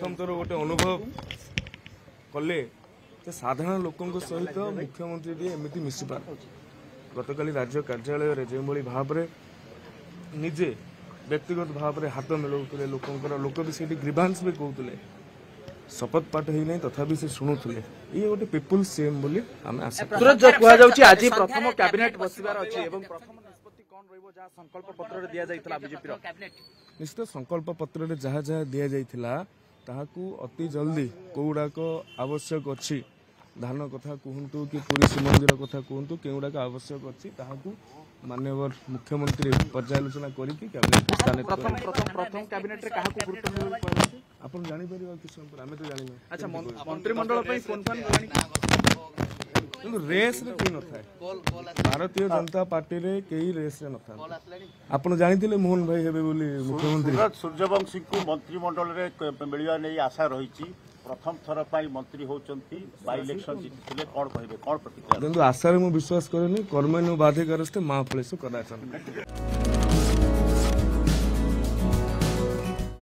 प्रथम थर गोटे अनुभव कले साधारण लोकों सहित मुख्यमंत्री एमती मिसी पार गतकाली राज्य कार्यालय जो भाव निजे व्यक्तिगत भाव में हाथ मिलाऊे लोक भी से ग्रीवांस भी कहते शपथ पाठ होना तथापि से शुणुले ये गोटे पिपुल सीएम बोली आम आशा आज प्रथम कैबिनेट बसबार अच्छी प्रथम निष्पत्ति कौन रहिबो जहाँ संकल्प पत्र दिया जाइतला बीजेपी निश्चित संकल्प पत्र जहाँ जहाँ दि जाइथिला ताहाकू अति जल्दी कौड़ाक आवश्यक अच्छी धान कथा कहतु कि पुरी श्रीमंदिर कथा कहतु केउड़ाक आवश्यक अच्छी ताहाकू माननीय मुख्यमंत्री पर्यालोचना करके कैबिनेट स्थानित प्रथम कैबिनेट रे काहाकू गुरुत्व मिलबो आपण जानि परिबा कि संपर हमें तो जानि अच्छा मंत्रिमंडल पे फोन फोन गलानी किंतु रेस रे कोई न थाए भारतीय जनता पार्टी रे केही रेस रे न था आपण जानिथिले मोहन भाई हेबे बोली मुख्यमंत्री सूर्यवंशी को मंत्रिमंडल रे मिलवा नहीं आशा रही प्रथम थर पर मंत्री होचंती बाय इलेक्शन जीतिले कोन कहबे कोन प्रतिक्रिया किंतु आशा रे मु विश्वास करेनी कर्मण्य बाधिकारस्ते महाफलेषु कदाचन।